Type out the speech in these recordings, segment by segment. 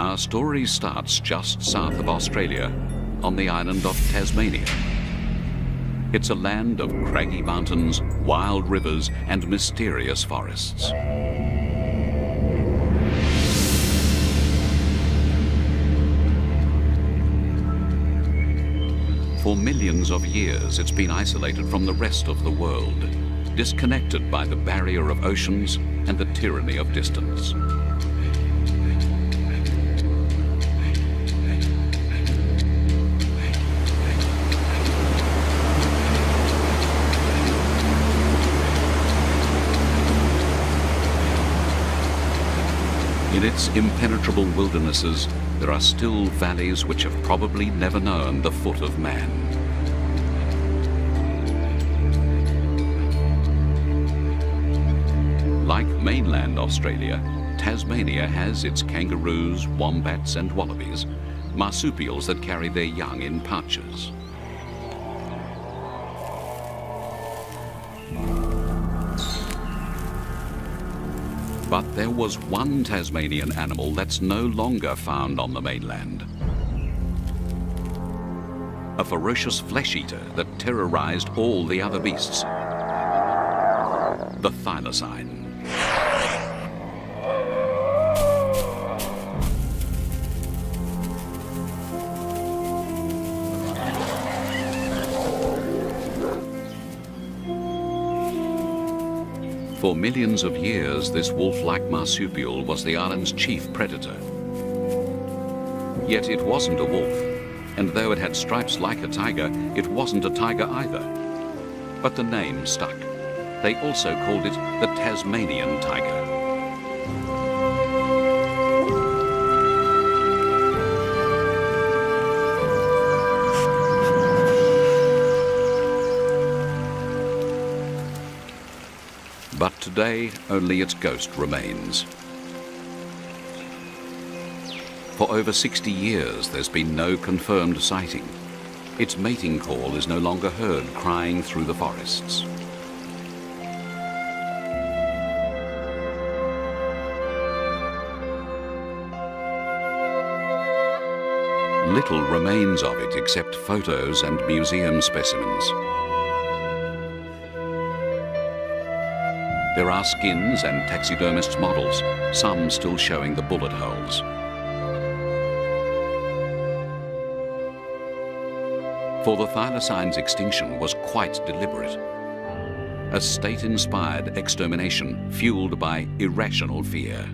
Our story starts just south of Australia, on the island of Tasmania. It's a land of craggy mountains, wild rivers, and mysterious forests. For millions of years, it's been isolated from the rest of the world, disconnected by the barrier of oceans and the tyranny of distance. In its impenetrable wildernesses, there are still valleys which have probably never known the foot of man. Like mainland Australia, Tasmania has its kangaroos, wombats and wallabies, marsupials that carry their young in pouches. But there was one Tasmanian animal that's no longer found on the mainland. A ferocious flesh-eater that terrorized all the other beasts. The thylacine. For millions of years, this wolf-like marsupial was the island's chief predator. Yet it wasn't a wolf, and though it had stripes like a tiger, it wasn't a tiger either. But the name stuck. They also called it the Tasmanian tiger. But today, only its ghost remains. For over 60 years, there's been no confirmed sighting. Its mating call is no longer heard crying through the forests. Little remains of it except photos and museum specimens. There are skins and taxidermist models, some still showing the bullet holes. For the thylacine's extinction was quite deliberate. A state-inspired extermination fueled by irrational fear.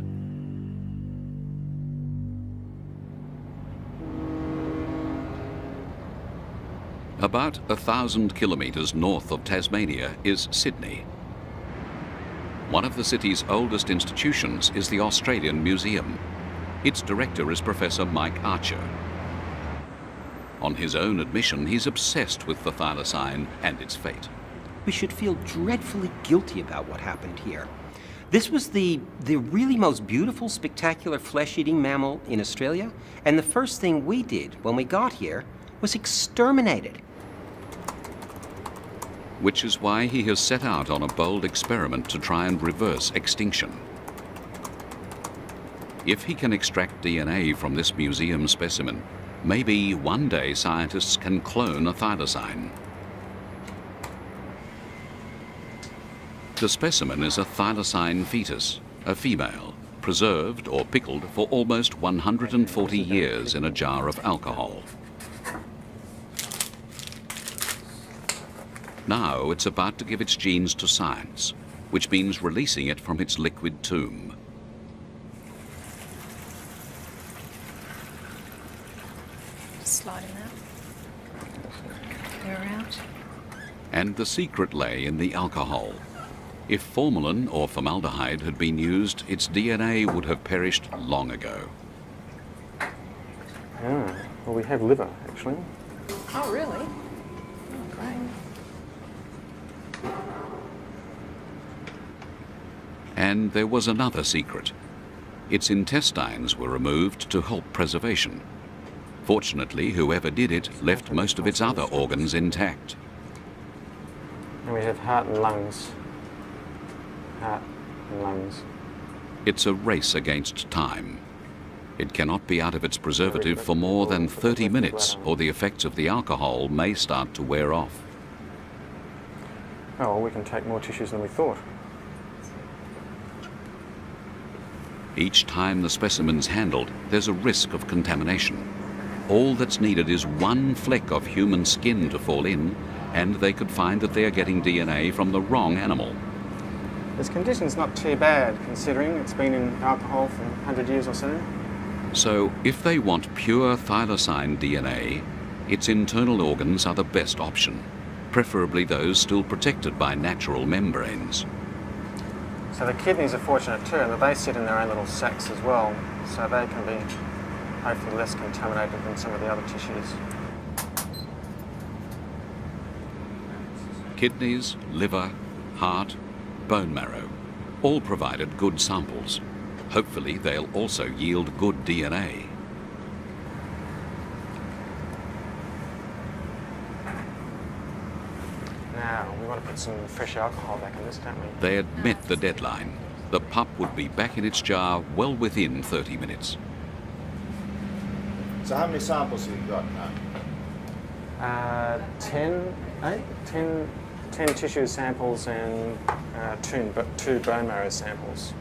About 1,000 kilometers north of Tasmania is Sydney. One of the city's oldest institutions is the Australian Museum. Its director is Professor Mike Archer. On his own admission, he's obsessed with the thylacine and its fate. We should feel dreadfully guilty about what happened here. This was the really most beautiful, spectacular flesh-eating mammal in Australia, and the first thing we did when we got here was exterminate it. Which is why he has set out on a bold experiment to try and reverse extinction. If he can extract DNA from this museum specimen, maybe one day scientists can clone a thylacine. The specimen is a thylacine fetus, a female, preserved or pickled for almost 140 years in a jar of alcohol. Now it's about to give its genes to science, which means releasing it from its liquid tomb. Sliding that. They're out. And the secret lay in the alcohol. If formalin or formaldehyde had been used, its DNA would have perished long ago. Ah, well, we have liver, actually. Oh, really? Oh, great. And there was another secret. Its intestines were removed to help preservation. Fortunately, whoever did it left most of its other organs intact. And we have heart and lungs. Heart and lungs. It's a race against time. It cannot be out of its preservative for more than 30 minutes, or the effects of the alcohol may start to wear off. Oh, well, we can take more tissues than we thought. Each time the specimen's handled, there's a risk of contamination. All that's needed is one fleck of human skin to fall in, and they could find that they are getting DNA from the wrong animal. This condition's not too bad, considering it's been in alcohol for 100 years or so. So, if they want pure thylacine DNA, its internal organs are the best option, preferably those still protected by natural membranes. So the kidneys are fortunate too, and that they sit in their own little sacs as well, so they can be hopefully less contaminated than some of the other tissues. Kidneys, liver, heart, bone marrow, all provided good samples. Hopefully they'll also yield good DNA. Now, we want to put some fresh alcohol back in this, don't we? They had met the deadline. The pup would be back in its jar well within 30 minutes. So how many samples have you got now? 10 tissue samples and two bone marrow samples.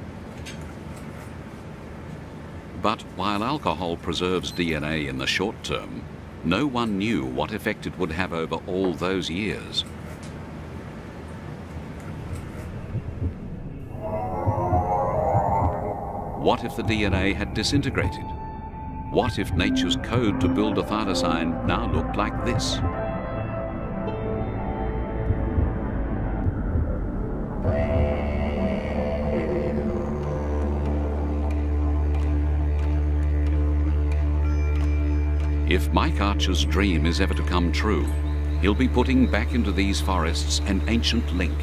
But while alcohol preserves DNA in the short term, no one knew what effect it would have over all those years. What if the DNA had disintegrated? What if nature's code to build a thylacine now looked like this? If Mike Archer's dream is ever to come true, he'll be putting back into these forests an ancient link,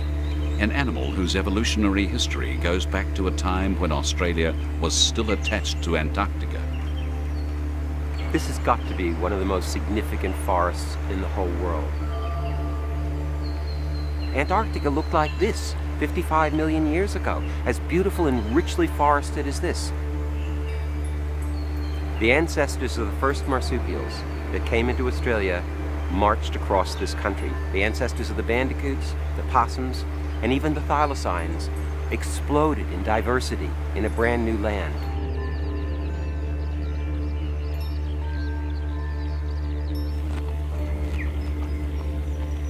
an animal whose evolutionary history goes back to a time when Australia was still attached to Antarctica. This has got to be one of the most significant forests in the whole world. Antarctica looked like this 55 million years ago, as beautiful and richly forested as this. The ancestors of the first marsupials that came into Australia marched across this country. The ancestors of the bandicoots, the possums, and even the thylacines exploded in diversity in a brand new land.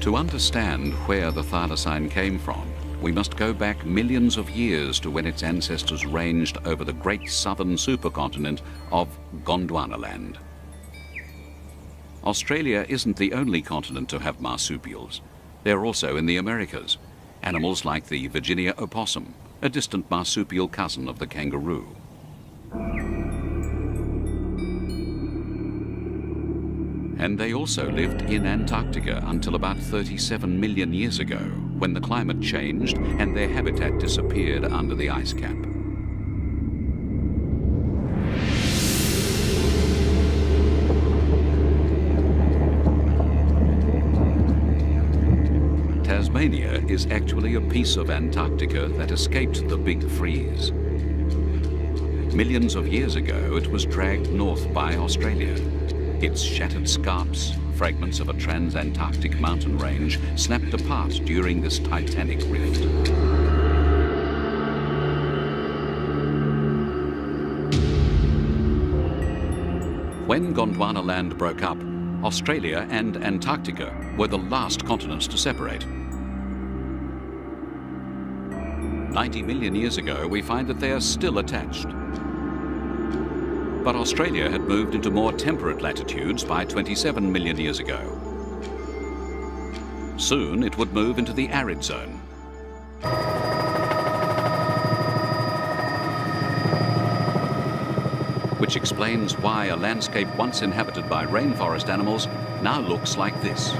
To understand where the thylacine came from, we must go back millions of years to when its ancestors ranged over the great southern supercontinent of Gondwanaland. Australia isn't the only continent to have marsupials. They're also in the Americas. Animals like the Virginia opossum, a distant marsupial cousin of the kangaroo. And they also lived in Antarctica until about 37 million years ago, when the climate changed and their habitat disappeared under the ice cap. Tasmania is actually a piece of Antarctica that escaped the big freeze. Millions of years ago, it was dragged north by Australia. Its shattered scarps, fragments of a trans-Antarctic mountain range, snapped apart during this titanic rift. When Gondwanaland broke up, Australia and Antarctica were the last continents to separate. 90 million years ago, we find that they are still attached. But Australia had moved into more temperate latitudes by 27 million years ago. Soon it would move into the arid zone. Which explains why a landscape once inhabited by rainforest animals now looks like this.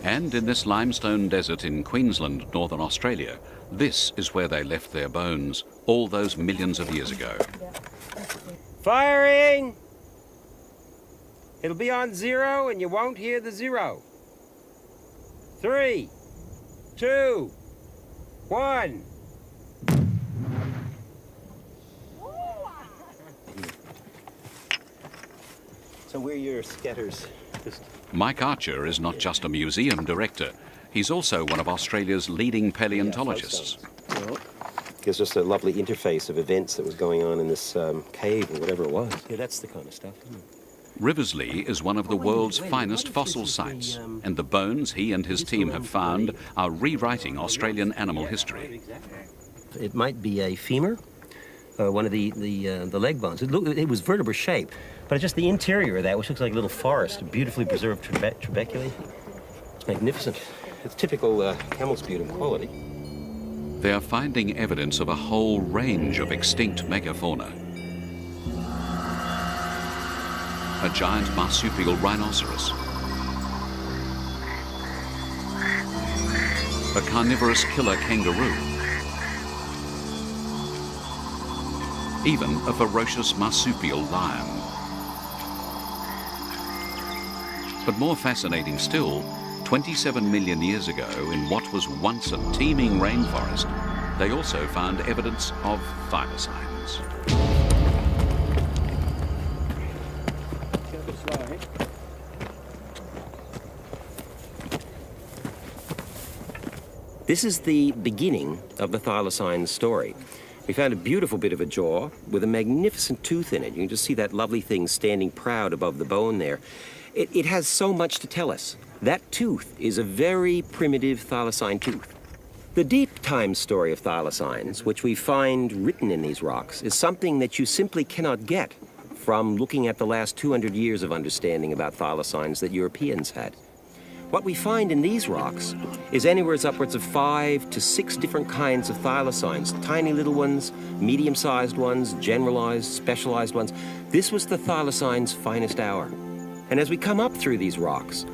And in this limestone desert in Queensland, Northern Australia, this is where they left their bones all those millions of years ago. Firing! It'll be on 0 and you won't hear the 0. 3, 2, 1. So we're your scatters. Mike Archer is not just a museum director. He's also one of Australia's leading paleontologists. Well, gives us a lovely interface of events that was going on in this cave or whatever it was. Yeah, that's the kind of stuff, isn't it? Riversley is one of the world's finest fossil sites, and the bones he and his team have found are rewriting Australian animal history. It might be a femur, one of the leg bones. It was vertebra shaped, but just the interior of that, which looks like a little forest, a beautifully preserved trabeculae. It's magnificent. It's typical camel sputum quality. They are finding evidence of a whole range of extinct megafauna. A giant marsupial rhinoceros, a carnivorous killer kangaroo, even a ferocious marsupial lion. But more fascinating still, 27 million years ago, in what was once a teeming rainforest, they also found evidence of thylacines. This is the beginning of the thylacine story. We found a beautiful bit of a jaw with a magnificent tooth in it. You can just see that lovely thing standing proud above the bone there. It has so much to tell us. That tooth is a very primitive thylacine tooth. The deep time story of thylacines, which we find written in these rocks, is something that you simply cannot get from looking at the last 200 years of understanding about thylacines that Europeans had. What we find in these rocks is anywhere upwards of 5 to 6 different kinds of thylacines, tiny little ones, medium-sized ones, generalized, specialized ones. This was the thylacine's finest hour. And as we come up through these rocks,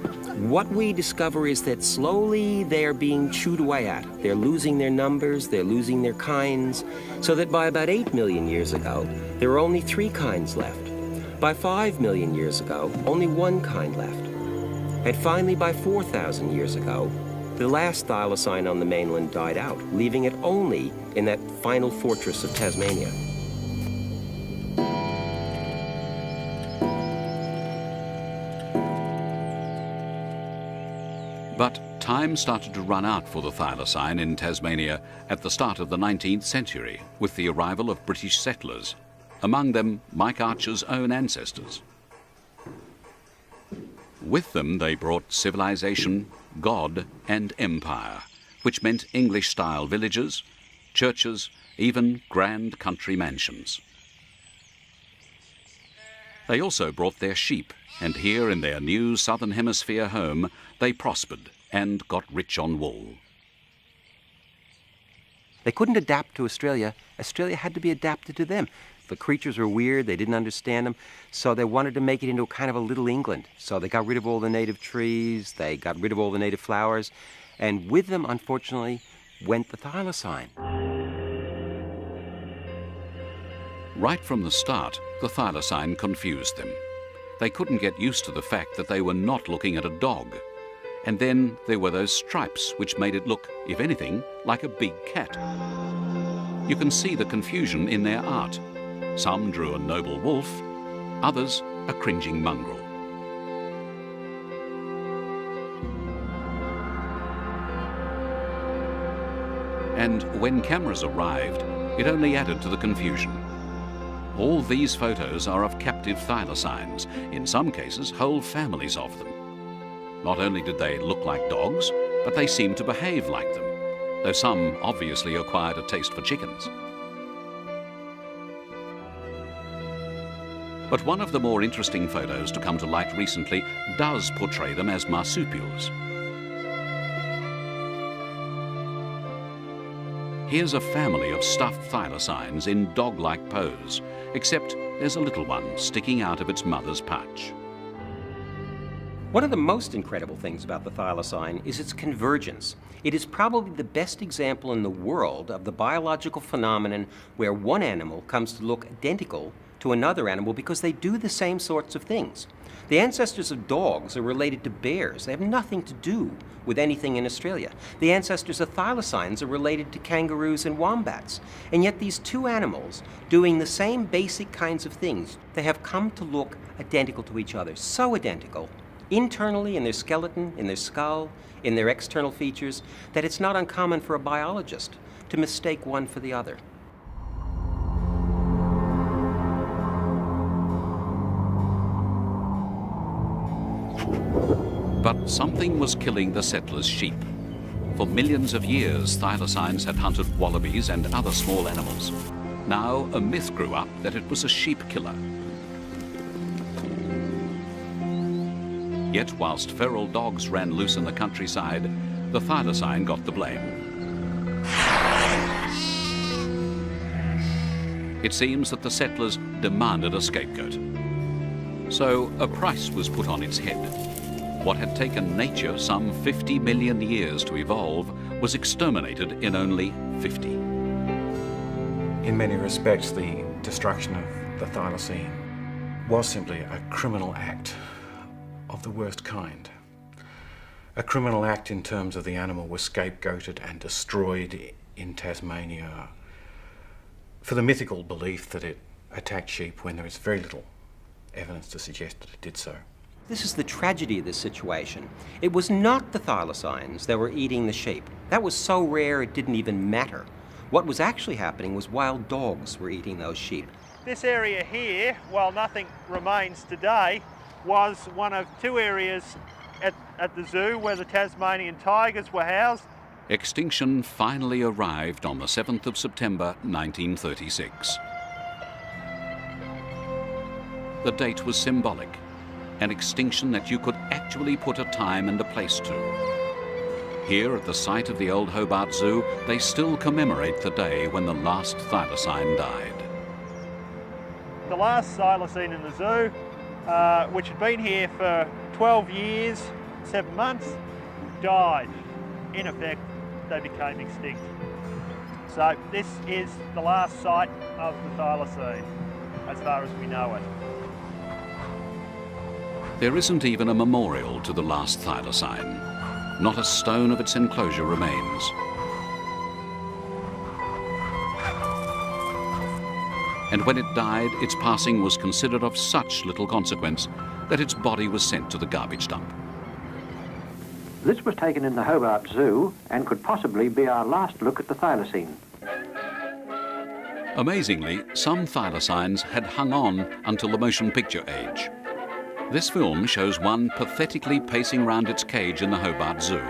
what we discover is that slowly they're being chewed away at. They're losing their numbers, they're losing their kinds, so that by about 8 million years ago, there were only 3 kinds left. By 5 million years ago, only 1 kind left. And finally, by 4,000 years ago, the last thylacine on the mainland died out, leaving it only in that final fortress of Tasmania. But time started to run out for the thylacine in Tasmania at the start of the 19th century with the arrival of British settlers, among them Mike Archer's own ancestors. With them they brought civilization, God and empire, which meant English-style villages, churches, even grand country mansions. They also brought their sheep, and here in their new Southern Hemisphere home, they prospered and got rich on wool. They couldn't adapt to Australia. Australia had to be adapted to them. The creatures were weird, they didn't understand them, so they wanted to make it into kind of a little England. So they got rid of all the native trees, they got rid of all the native flowers, and with them, unfortunately, went the thylacine. Right from the start, the thylacine confused them. They couldn't get used to the fact that they were not looking at a dog. And then there were those stripes which made it look, if anything, like a big cat. You can see the confusion in their art. Some drew a noble wolf, others a cringing mongrel. And when cameras arrived, it only added to the confusion. All these photos are of captive thylacines, in some cases whole families of them. Not only did they look like dogs, but they seemed to behave like them, though some obviously acquired a taste for chickens. But one of the more interesting photos to come to light recently does portray them as marsupials. Here's a family of stuffed thylacines in dog-like pose, except there's a little one sticking out of its mother's pouch. One of the most incredible things about the thylacine is its convergence. It is probably the best example in the world of the biological phenomenon where one animal comes to look identical to another animal because they do the same sorts of things. The ancestors of dogs are related to bears. They have nothing to do with anything in Australia. The ancestors of thylacines are related to kangaroos and wombats. And yet these two animals, doing the same basic kinds of things, they have come to look identical to each other. So identical, internally in their skeleton, in their skull, in their external features, that it's not uncommon for a biologist to mistake one for the other. But something was killing the settlers' sheep. For millions of years, thylacines had hunted wallabies and other small animals. Now, a myth grew up that it was a sheep killer. Yet, whilst feral dogs ran loose in the countryside, the thylacine got the blame. It seems that the settlers demanded a scapegoat. So, a price was put on its head. What had taken nature some 50 million years to evolve was exterminated in only 50. In many respects, the destruction of the thylacine was simply a criminal act of the worst kind. A criminal act in terms of the animal was scapegoated and destroyed in Tasmania for the mythical belief that it attacked sheep when there is very little evidence to suggest that it did so. This is the tragedy of this situation. It was not the thylacines that were eating the sheep. That was so rare it didn't even matter. What was actually happening was wild dogs were eating those sheep. This area here, while nothing remains today, was one of two areas at the zoo where the Tasmanian tigers were housed. Extinction finally arrived on the 7th of September 1936. The date was symbolic, an extinction that you could actually put a time and a place to. Here at the site of the old Hobart Zoo, they still commemorate the day when the last thylacine died. The last thylacine in the zoo, which had been here for 12 years, 7 months, died. In effect, they became extinct. So this is the last site of the thylacine, as far as we know it. There isn't even a memorial to the last thylacine. Not a stone of its enclosure remains. And when it died, its passing was considered of such little consequence that its body was sent to the garbage dump. This was taken in the Hobart Zoo and could possibly be our last look at the thylacine. Amazingly, some thylacines had hung on until the motion picture age. This film shows one pathetically pacing round its cage in the Hobart Zoo.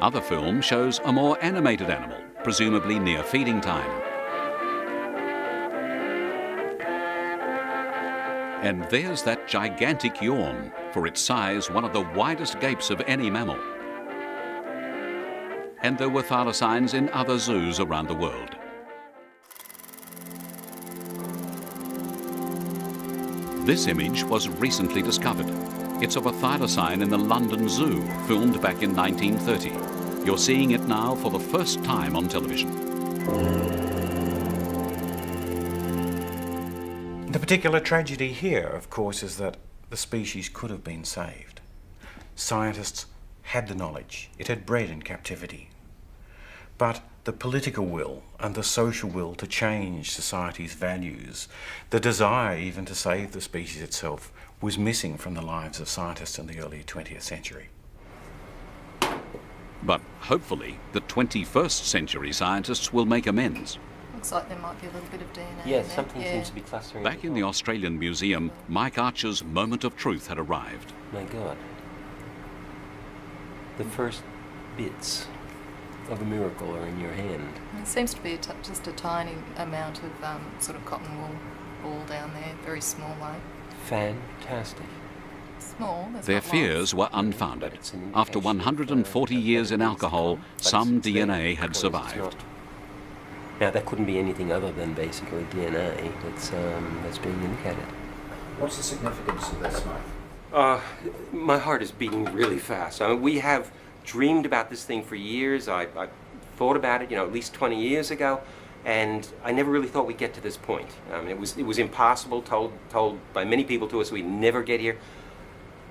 Other film shows a more animated animal, presumably near feeding time. And there's that gigantic yawn, for its size one of the widest gapes of any mammal. And there were thylacines in other zoos around the world. This image was recently discovered. It's of a thylacine in the London Zoo, filmed back in 1930. You're seeing it now for the first time on television. The particular tragedy here, of course, is that the species could have been saved. Scientists had the knowledge. It had bred in captivity. But the political will and the social will to change society's values, the desire even to save the species itself, was missing from the lives of scientists in the early 20th century. But hopefully, the 21st century scientists will make amends. Looks like there might be a little bit of DNA. Yeah, there. something seems to be clustering. Back in the Australian Museum, Mike Archer's moment of truth had arrived. My God. The first bits of a miracle are in your hand. It seems to be just a tiny amount of sort of cotton wool ball down there, very small like. Fantastic. Small. Their fears were unfounded. After 140 years in alcohol, some DNA had survived. Now, that couldn't be anything other than basically DNA that's being indicated. What's the significance of this, Mike? My heart is beating really fast. I mean, we have dreamed about this thing for years. I thought about it, at least 20 years ago. And I never really thought we'd get to this point. It was impossible, told by many people to us we'd never get here.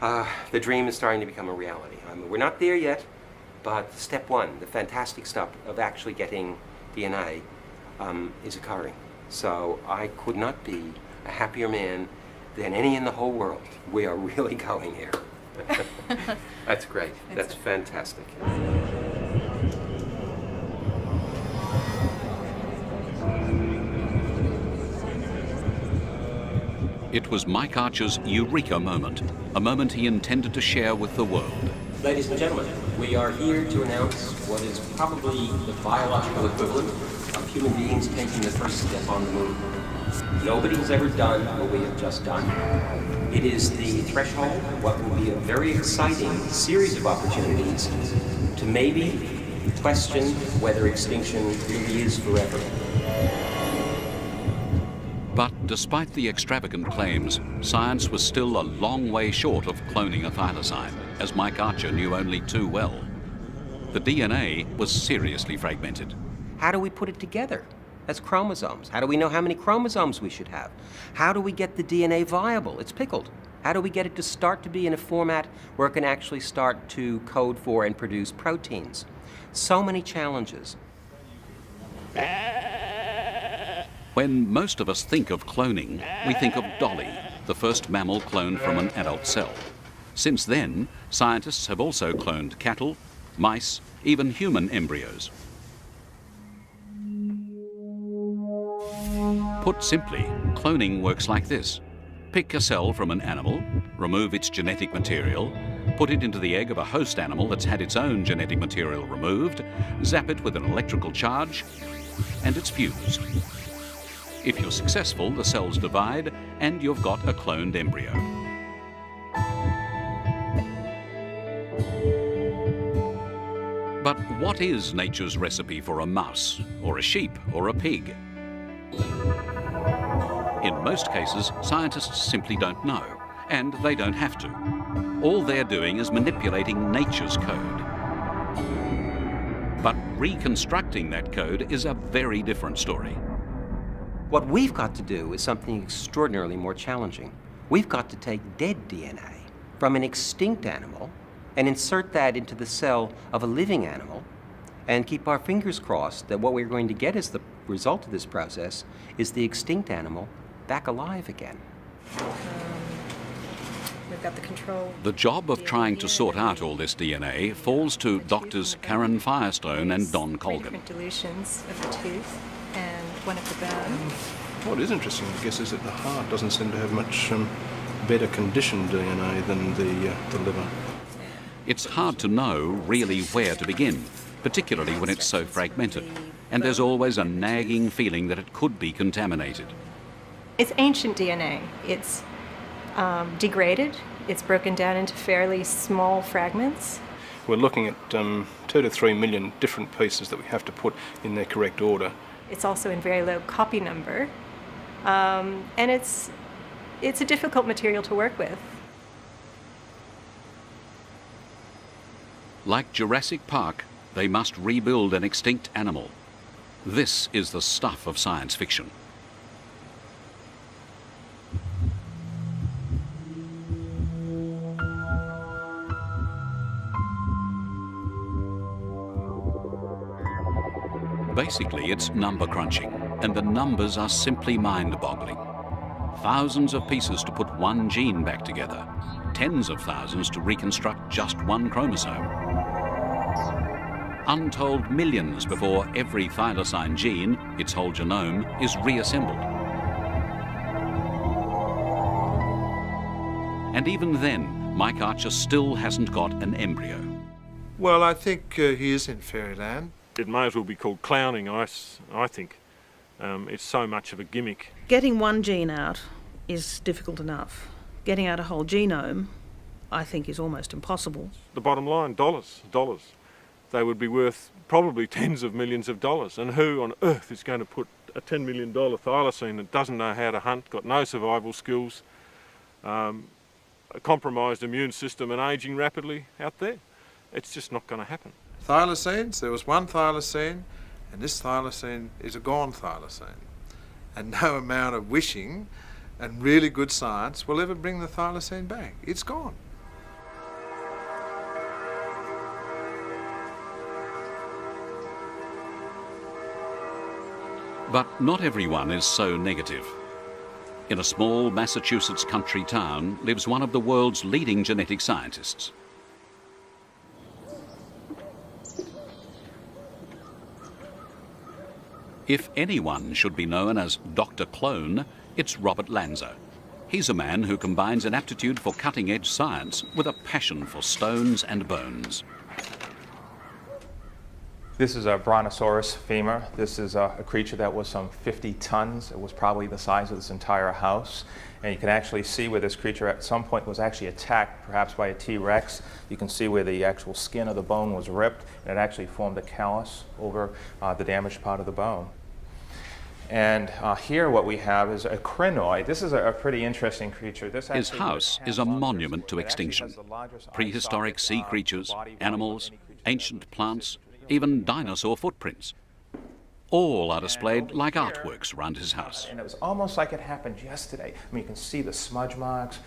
The dream is starting to become a reality. We're not there yet, but step one, the fantastic step of actually getting DNA, is occurring. So I could not be a happier man than any in the whole world. We are really going here. That's great. That's fantastic. It was Mike Archer's eureka moment, a moment he intended to share with the world. Ladies and gentlemen, we are here to announce what is probably the biological equivalent of human beings taking the first step on the moon. Nobody has ever done what we have just done. It is the threshold of what will be a very exciting series of opportunities to maybe question whether extinction really is forever. But despite the extravagant claims, science was still a long way short of cloning a thylacine, as Mike Archer knew only too well. The DNA was seriously fragmented. How do we put it together as chromosomes? How do we know how many chromosomes we should have? How do we get the DNA viable? It's pickled. How do we get it to start to be in a format where it can actually start to code for and produce proteins? So many challenges. When most of us think of cloning, we think of Dolly, the first mammal cloned from an adult cell. Since then, scientists have also cloned cattle, mice, even human embryos. Put simply, cloning works like this. Pick a cell from an animal, remove its genetic material, put it into the egg of a host animal that's had its own genetic material removed, zap it with an electrical charge, and it's fused. If you're successful, the cells divide and you've got a cloned embryo. But what is nature's recipe for a mouse, or a sheep, or a pig? In most cases, scientists simply don't know, and they don't have to. All they're doing is manipulating nature's code. But reconstructing that code is a very different story. What we've got to do is something extraordinarily more challenging. We've got to take dead DNA from an extinct animal and insert that into the cell of a living animal and keep our fingers crossed that what we're going to get as the result of this process is the extinct animal back alive again. We've got the control. The job of trying to sort out all this DNA falls to doctors Karen Firestone and Don Colgan. Different dilutions of the tooth and one of the bone. What is interesting, I guess, is that the heart doesn't seem to have much better conditioned DNA than the liver. It's hard to know really where to begin, particularly when it's so fragmented, and there's always a nagging feeling that it could be contaminated. It's ancient DNA. It's degraded. It's broken down into fairly small fragments. We're looking at 2 to 3 million different pieces that we have to put in their correct order. It's also in very low copy number, and it's a difficult material to work with. Like Jurassic Park, they must rebuild an extinct animal. This is the stuff of science fiction. Basically, it's number crunching, and the numbers are simply mind-boggling. Thousands of pieces to put one gene back together, tens of thousands to reconstruct just one chromosome. Untold millions before every thylacine gene, its whole genome, is reassembled. And even then, Mike Archer still hasn't got an embryo. Well, I think he is in fairyland. It may as well be called clowning, I think. It's so much of a gimmick. Getting one gene out is difficult enough. Getting out a whole genome, I think, is almost impossible. The bottom line, dollars. They would be worth probably tens of millions of dollars. And who on earth is going to put a $10 million thylacine that doesn't know how to hunt, got no survival skills, a compromised immune system and ageing rapidly out there? It's just not going to happen. Thylacines, there was one thylacine, And this thylacine is a gone thylacine. And no amount of wishing and really good science will ever bring the thylacine back. It's gone. But not everyone is so negative. In a small Massachusetts country town lives one of the world's leading genetic scientists. If anyone should be known as Dr. Clone, it's Robert Lanza. He's a man who combines an aptitude for cutting-edge science with a passion for stones and bones. This is a brontosaurus femur. This is a creature that was some 50 tons. It was probably the size of this entire house. And you can actually see where this creature at some point was actually attacked, perhaps by a T-Rex. You can see where the actual skin of the bone was ripped, and it actually formed a callus over the damaged part of the bone. And here what we have is a crinoid. This is a pretty interesting creature. His house is a monument to extinction. Prehistoric sea creatures, animals, ancient plants, even dinosaur footprints. All are displayed like artworks around his house. And it was almost like it happened yesterday. I mean, you can see the smudge marks.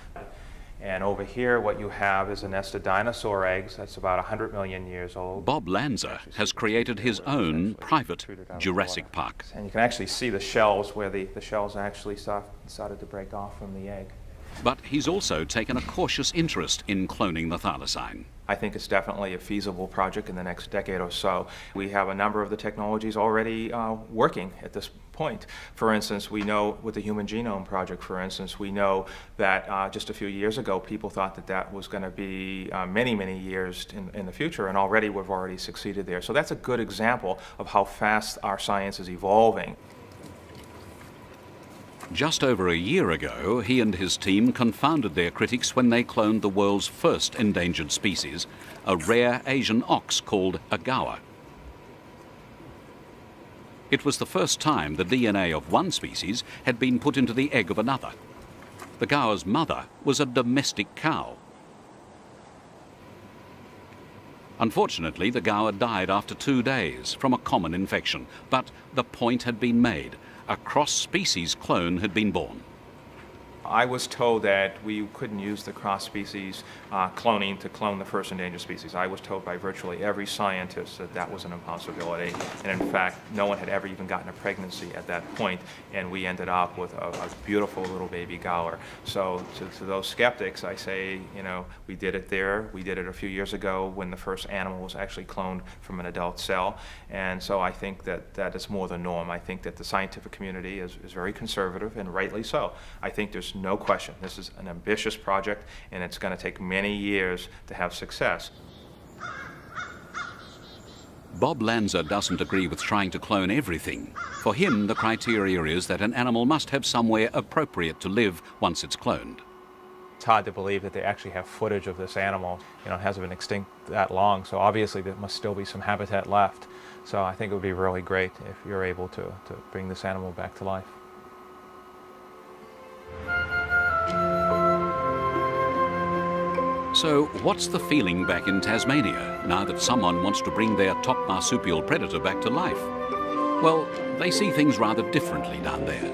And over here, what you have is a nest of dinosaur eggs that's about 100 million years old. Bob Lanza has created his own private Jurassic Park. And you can actually see the shells where the shells actually started to break off from the egg. But he's also taken a cautious interest in cloning the thylacine. I think it's definitely a feasible project in the next decade or so. We have a number of the technologies already working at this point. For instance, we know with the Human Genome Project, for instance, we know that just a few years ago people thought that that was going to be many, many years in the future, and already we've already succeeded there. So that's a good example of how fast our science is evolving. Just over a year ago, he and his team confounded their critics when they cloned the world's first endangered species, a rare Asian ox called a gaur. It was the first time the DNA of one species had been put into the egg of another. The gaur's mother was a domestic cow. Unfortunately, the gaur died after 2 days from a common infection, but the point had been made. A cross-species clone had been born. I was told that we couldn't use the cross-species cloning to clone the first endangered species. I was told by virtually every scientist that that was an impossibility. And in fact, no one had ever even gotten a pregnancy at that point, and we ended up with a beautiful little baby gaur. So to those skeptics, I say, you know, we did it there. We did it a few years ago when the first animal was actually cloned from an adult cell. And so I think that that is more the norm. I think that the scientific community is very conservative, and rightly so. I think there's no question. This is an ambitious project, and it's going to take many years to have success. Bob Lanza doesn't agree with trying to clone everything. For him, the criteria is that an animal must have somewhere appropriate to live once it's cloned. It's hard to believe that they actually have footage of this animal. You know, it hasn't been extinct that long, so obviously there must still be some habitat left. So I think it would be really great if you're able to bring this animal back to life. So what's the feeling back in Tasmania now that someone wants to bring their top marsupial predator back to life? Well, they see things rather differently down there.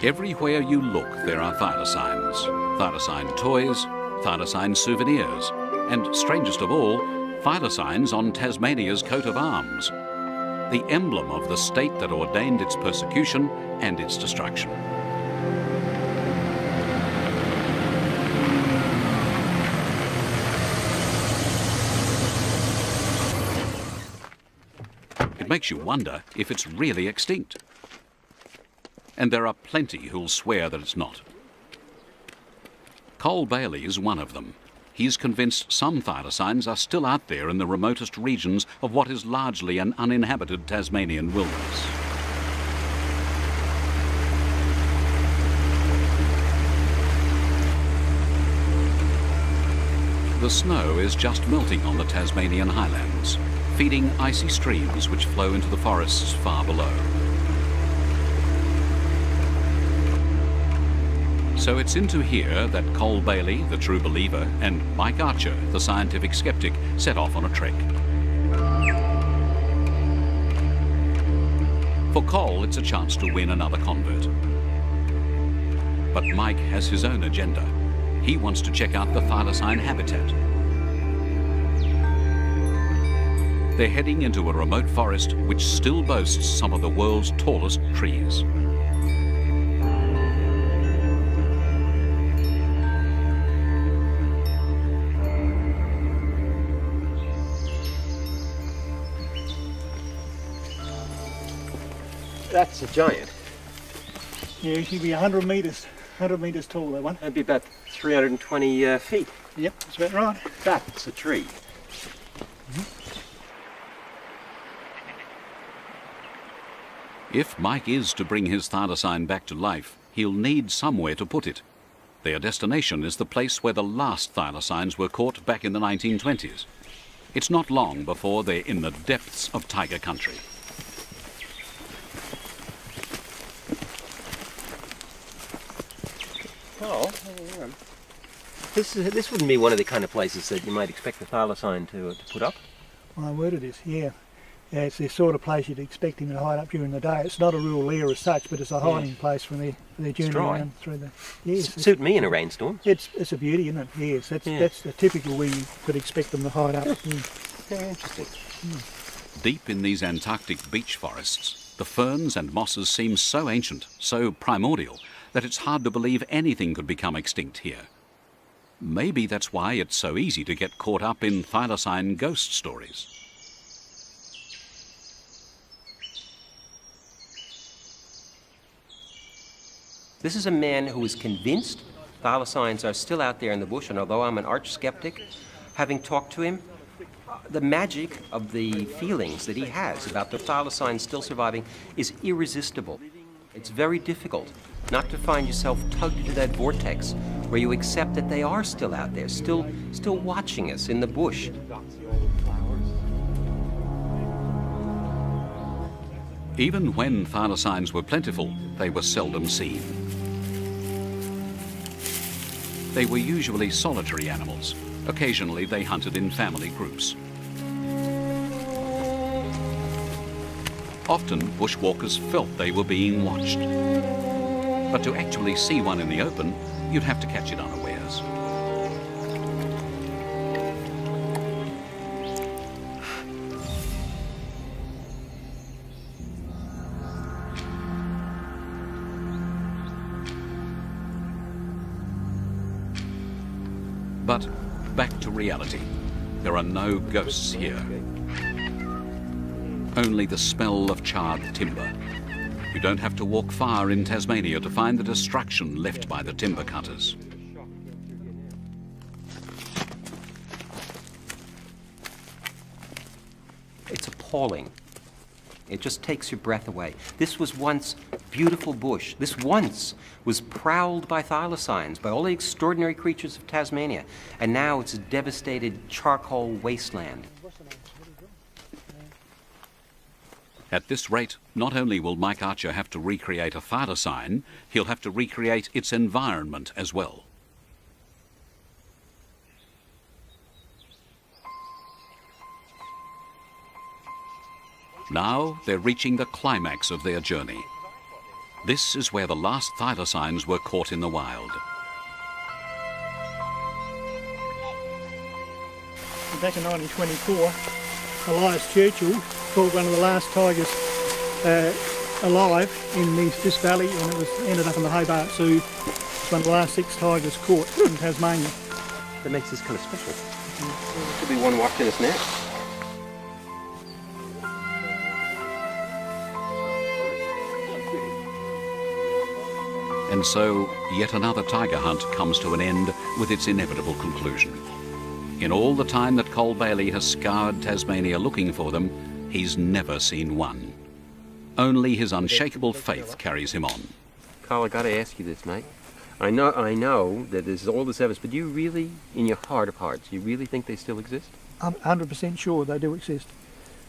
Everywhere you look, there are thylacines. Thylacine toys, thylacine souvenirs, and strangest of all, thylacines on Tasmania's coat of arms, the emblem of the state that ordained its persecution and its destruction. It makes you wonder if it's really extinct. And there are plenty who'll swear that it's not. Cole Bailey is one of them. He's convinced some thylacines are still out there in the remotest regions of what is largely an uninhabited Tasmanian wilderness. The snow is just melting on the Tasmanian highlands, feeding icy streams which flow into the forests far below. So it's into here that Cole Bailey, the true believer, and Mike Archer, the scientific skeptic, set off on a trek. For Cole, it's a chance to win another convert. But Mike has his own agenda. He wants to check out the thylacine habitat. They're heading into a remote forest which still boasts some of the world's tallest trees. That's a giant. Yeah, it should be 100 metres tall, that one. That'd be about 320 feet. Yep, that's about right. That's a tree. If Mike is to bring his thylacine back to life, he'll need somewhere to put it. Their destination is the place where the last thylacines were caught back in the 1920s. It's not long before they're in the depths of tiger country. Oh, this wouldn't be one of the kind of places that you might expect the thylacine to put up. My word it is, yeah. Yeah, it's the sort of place you'd expect him to hide up during the day. It's not a real lair as such, but it's a hiding place for their journey around through the... Yes, suit me in a rainstorm. It's a beauty, isn't it? Yes, that's the typical where you could expect them to hide up. Very interesting. Deep in these Antarctic beech forests, the ferns and mosses seem so ancient, so primordial, that it's hard to believe anything could become extinct here. Maybe that's why it's so easy to get caught up in thylacine ghost stories. This is a man who is convinced thylacines are still out there in the bush, and although I'm an arch skeptic, having talked to him, the magic of the feelings that he has about the thylacines still surviving is irresistible. It's very difficult not to find yourself tugged into that vortex where you accept that they are still out there, still watching us in the bush. Even when thylacines were plentiful, they were seldom seen. They were usually solitary animals. Occasionally they hunted in family groups. Often bushwalkers felt they were being watched. But to actually see one in the open, you'd have to catch it unawares. But back to reality. There are no ghosts here. Only the smell of charred timber. You don't have to walk far in Tasmania to find the destruction left by the timber cutters. It's appalling. It just takes your breath away. This was once beautiful bush. This once was prowled by thylacines, by all the extraordinary creatures of Tasmania. And now it's a devastated charcoal wasteland. At this rate, not only will Mike Archer have to recreate a thylacine, he'll have to recreate its environment as well. Now they're reaching the climax of their journey. This is where the last thylacines were caught in the wild. Back in 1924, Elias Churchill caught one of the last tigers alive in this valley, and it ended up in the Hobart Zoo. It's one of the last 6 tigers caught in Tasmania. That makes this kind of special. There could be one watching us now. And so, yet another tiger hunt comes to an end with its inevitable conclusion. In all the time that Cole Bailey has scoured Tasmania looking for them, he's never seen one. Only his unshakable faith carries him on. Carl, I gotta ask you this, mate. I know that there's all this evidence, but do you really, in your heart of hearts, you really think they still exist? I'm 100% sure they do exist.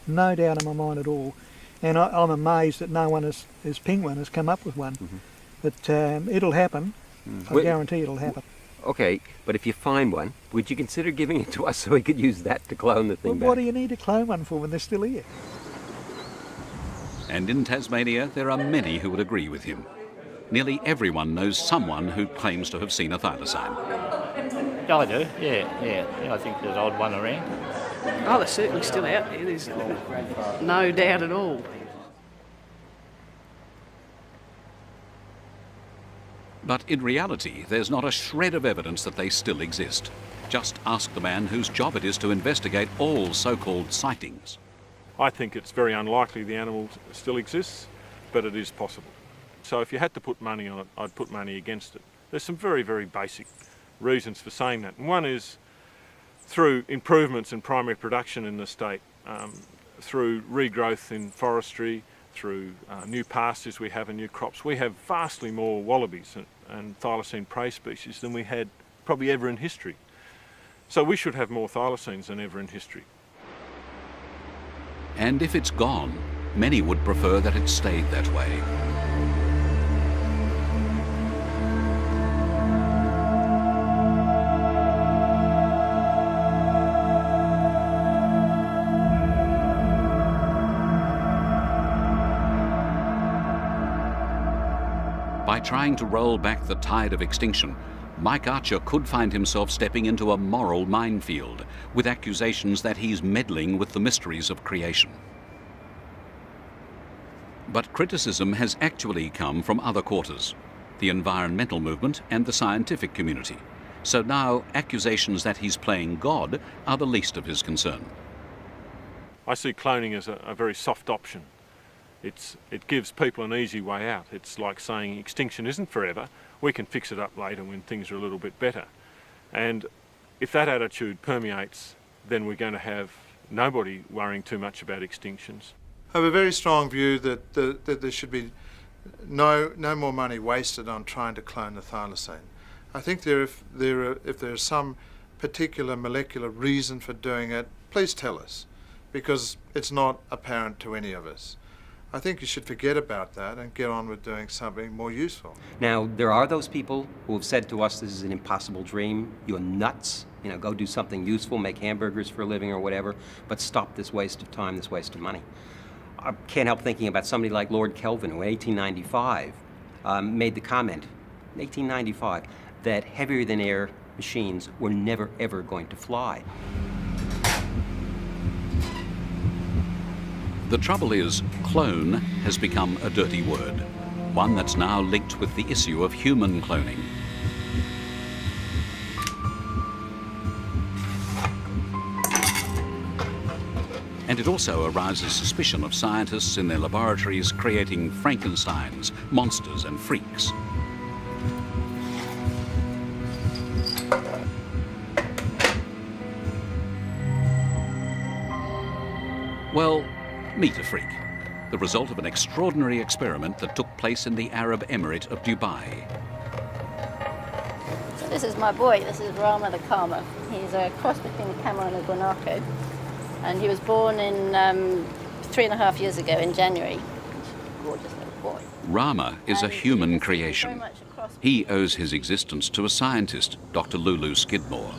No doubt in my mind at all. And I'm amazed that no one as Penguin has come up with one. Mm-hmm. But it'll happen. I guarantee it'll happen. Okay, but if you find one, would you consider giving it to us so we could use that to clone the thing back? What do you need to clone one for when they're still here? And in Tasmania, there are many who would agree with him. Nearly everyone knows someone who claims to have seen a thylacine. Yeah, I do, yeah. I think there's an odd one around. Oh, they're certainly still out there, there's no doubt at all. But in reality, there's not a shred of evidence that they still exist. Just ask the man whose job it is to investigate all so-called sightings. I think it's very unlikely the animal still exists, but it is possible. So if you had to put money on it, I'd put money against it. There's some very, very basic reasons for saying that. And one is through improvements in primary production in the state, through regrowth in forestry, through new pastures we have and new crops. We have vastly more wallabies and thylacine prey species than we had probably ever in history. So we should have more thylacines than ever in history. And if it's gone, many would prefer that it stayed that way. By trying to roll back the tide of extinction, Mike Archer could find himself stepping into a moral minefield with accusations that he's meddling with the mysteries of creation. But criticism has actually come from other quarters, the environmental movement and the scientific community. So now accusations that he's playing God are the least of his concern. I see cloning as a very soft option. It gives people an easy way out. It's like saying extinction isn't forever. We can fix it up later when things are a little bit better. And if that attitude permeates, then we're going to have nobody worrying too much about extinctions. I have a very strong view that there should be no more money wasted on trying to clone the thylacine. I think if there's some particular molecular reason for doing it, please tell us, because it's not apparent to any of us. I think you should forget about that and get on with doing something more useful. Now, there are those people who have said to us, this is an impossible dream, you're nuts, go do something useful, make hamburgers for a living or whatever, but stop this waste of time, this waste of money. I can't help thinking about somebody like Lord Kelvin, who in 1895 made the comment, in 1895, that heavier than air machines were never ever going to fly. The trouble is, clone has become a dirty word, one that's now linked with the issue of human cloning. And it also arouses suspicion of scientists in their laboratories creating Frankensteins, monsters and freaks. Well, meet a freak, the result of an extraordinary experiment that took place in the Arab Emirate of Dubai. So this is my boy, this is Rama the Karma. He's a cross between a camel and a guanaco. And he was born in 3.5 years ago in January. Gorgeous little boy. Rama is a human creation. He owes his existence to a scientist, Dr. Lulu Skidmore.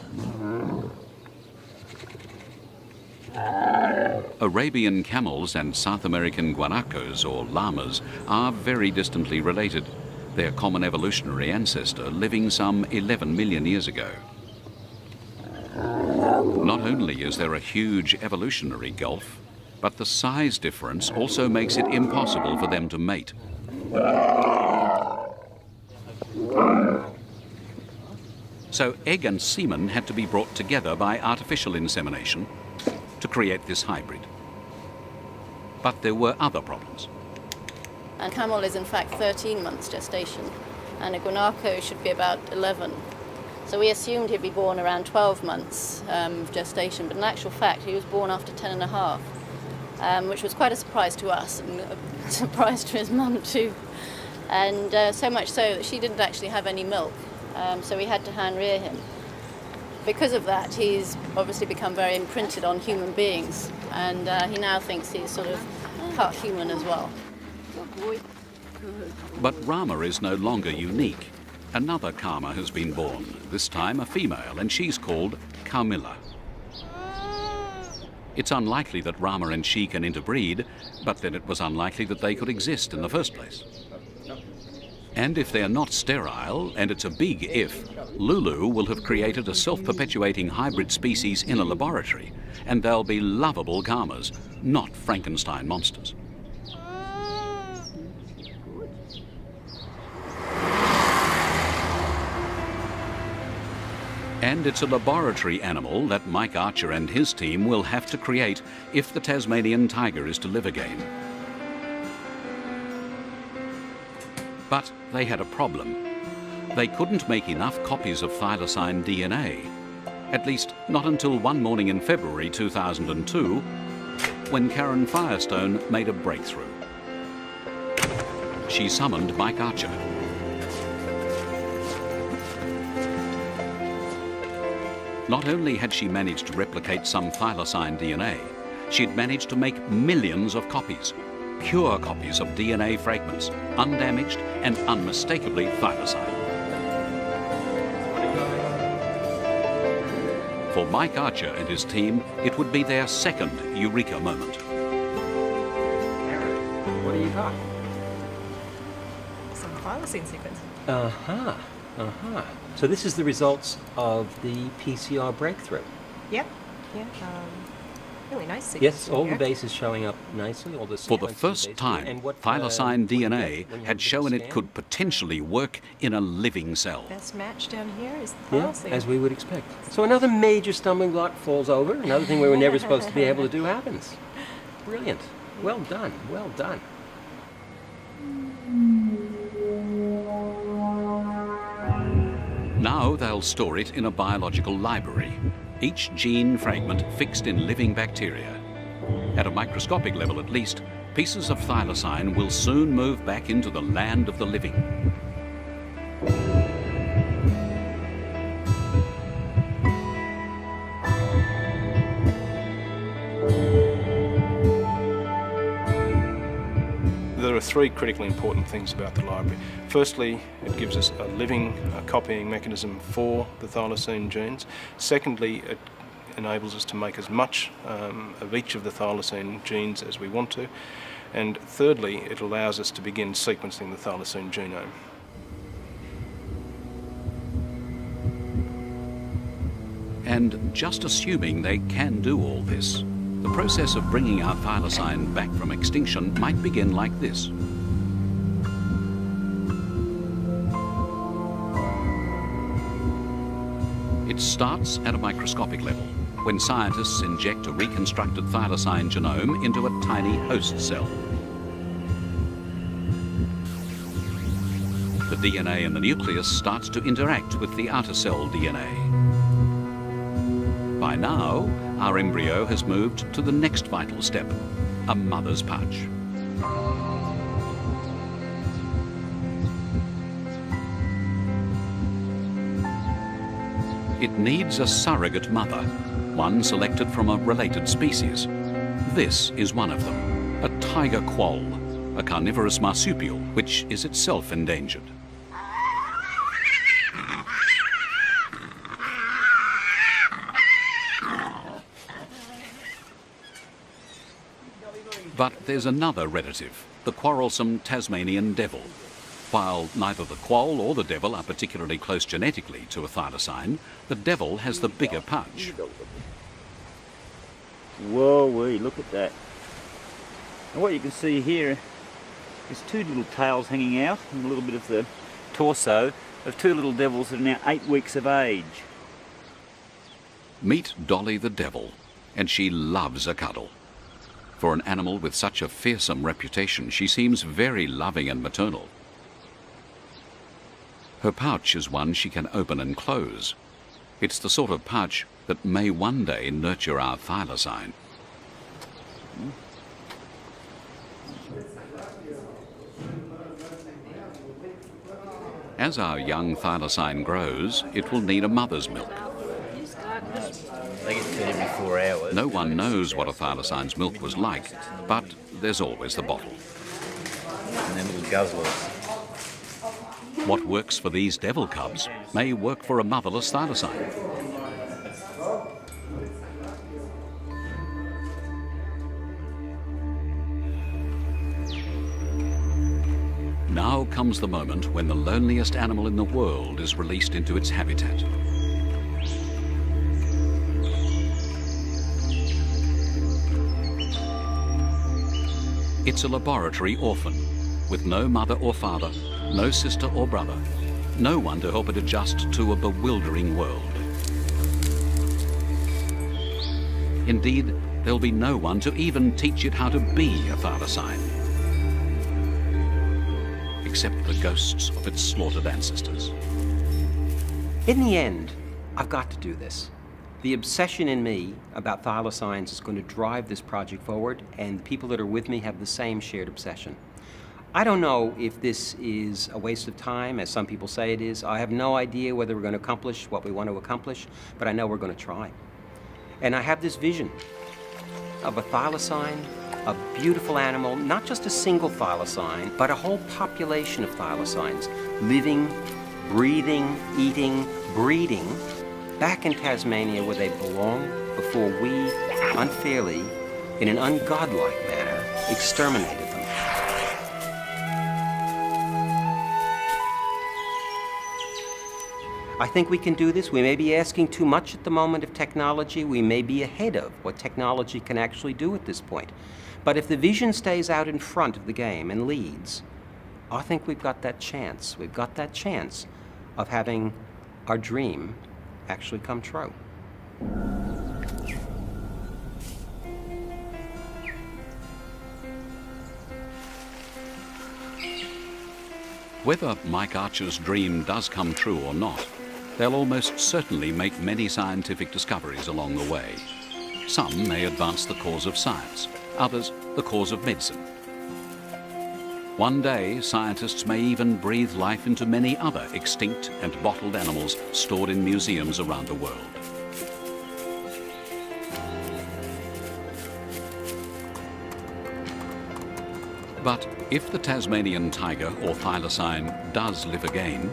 Arabian camels and South American guanacos, or llamas, are very distantly related, their common evolutionary ancestor living some 11 million years ago. Not only is there a huge evolutionary gulf, but the size difference also makes it impossible for them to mate. So egg and semen had to be brought together by artificial insemination to create this hybrid. But there were other problems. A camel is in fact 13 months gestation, and a guanaco should be about 11. So we assumed he'd be born around 12 months of gestation, but in actual fact he was born after 10.5, which was quite a surprise to us and a surprise to his mum too. And so much so that she didn't actually have any milk, so we had to hand rear him. Because of that, he's obviously become very imprinted on human beings, and he now thinks he's sort of part human as well. Good boy. But Rama is no longer unique. Another Kama has been born, this time a female, and she's called Carmilla. It's unlikely that Rama and she can interbreed, but then it was unlikely that they could exist in the first place. And if they're not sterile, and it's a big if, Lulu will have created a self-perpetuating hybrid species in a laboratory, and they'll be lovable Kamas, not Frankenstein monsters. And it's a laboratory animal that Mike Archer and his team will have to create if the Tasmanian tiger is to live again. But they had a problem. They couldn't make enough copies of thylacine DNA, at least not until one morning in February 2002, when Karen Firestone made a breakthrough. She summoned Mike Archer. Not only had she managed to replicate some thylacine DNA, she'd managed to make millions of copies, pure copies of DNA fragments, undamaged and unmistakably thylacine. For Mike Archer and his team, it would be their second eureka moment. Aaron, what do you got? Some thylacine sequence. So this is the results of the PCR breakthrough. Yep. Yeah. Really nice sequence. Yes, all the bases showing up nicely. All the For the first time, thylacine DNA had shown it could potentially work in a living cell. Best match down here is the thylacine. Yeah, as we would expect. So another major stumbling block falls over. Another thing we were never supposed to be able to do happens. Brilliant. Well done. Well done. Now they'll store it in a biological library, each gene fragment fixed in living bacteria. At a microscopic level at least, pieces of thylacine will soon move back into the land of the living. There are three critically important things about the library. Firstly, it gives us a living copying mechanism for the thylacine genes. Secondly, it enables us to make as much of each of the thylacine genes as we want to. And thirdly, it allows us to begin sequencing the thylacine genome. And just assuming they can do all this, the process of bringing our thylacine back from extinction might begin like this. It starts at a microscopic level, when scientists inject a reconstructed thylacine genome into a tiny host cell. The DNA in the nucleus starts to interact with the outer cell DNA. By now, our embryo has moved to the next vital step, a mother's pouch. It needs a surrogate mother, one selected from a related species. This is one of them, a tiger quoll, a carnivorous marsupial, which is itself endangered. But there's another relative, the quarrelsome Tasmanian devil. While neither the quoll or the devil are particularly close genetically to a thylacine, the devil has the bigger pouch. Whoa-wee, look at that. And what you can see here is two little tails hanging out and a little bit of the torso of two little devils that are now 8 weeks of age. Meet Dolly the devil, and she loves a cuddle. For an animal with such a fearsome reputation, she seems very loving and maternal. Her pouch is one she can open and close. It's the sort of pouch that may one day nurture our thylacine. As our young thylacine grows, it will need a mother's milk. They get fed every 4 hours. No one knows what a thylacine's milk was like, but there's always the bottle. And then little guzzlers. What works for these devil cubs may work for a motherless thylacine. Now comes the moment when the loneliest animal in the world is released into its habitat. It's a laboratory orphan, with no mother or father, no sister or brother, no one to help it adjust to a bewildering world. Indeed, there'll be no one to even teach it how to be a thylacine, except the ghosts of its slaughtered ancestors. In the end, I've got to do this. The obsession in me about thylacines is going to drive this project forward, and the people that are with me have the same shared obsession. I don't know if this is a waste of time, as some people say it is. I have no idea whether we're going to accomplish what we want to accomplish, but I know we're going to try. And I have this vision of a thylacine, a beautiful animal, not just a single thylacine, but a whole population of thylacines, living, breathing, eating, breeding, back in Tasmania where they belong before we, unfairly, in an ungodlike manner, exterminated them. I think we can do this. We may be asking too much at the moment of technology. We may be ahead of what technology can actually do at this point. But if the vision stays out in front of the game and leads, I think we've got that chance. We've got that chance of having our dream actually come true. Whether Mike Archer's dream does come true or not, they'll almost certainly make many scientific discoveries along the way. Some may advance the cause of science, others the cause of medicine. One day, scientists may even breathe life into many other extinct and bottled animals stored in museums around the world. But if the Tasmanian tiger or thylacine does live again,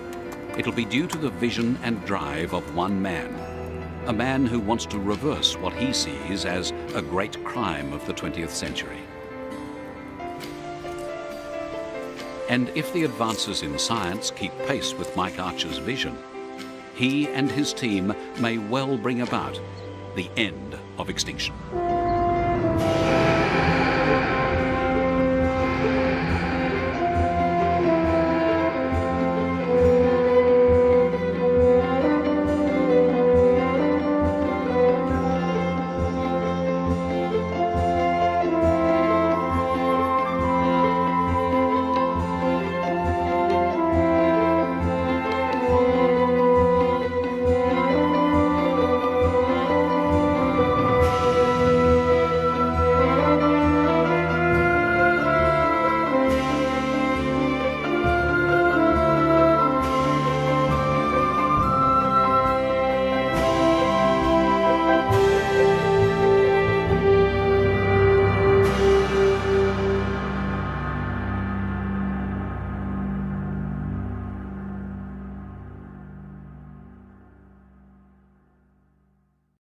it'll be due to the vision and drive of one man, a man who wants to reverse what he sees as a great crime of the 20th century. And if the advances in science keep pace with Mike Archer's vision, he and his team may well bring about the end of extinction.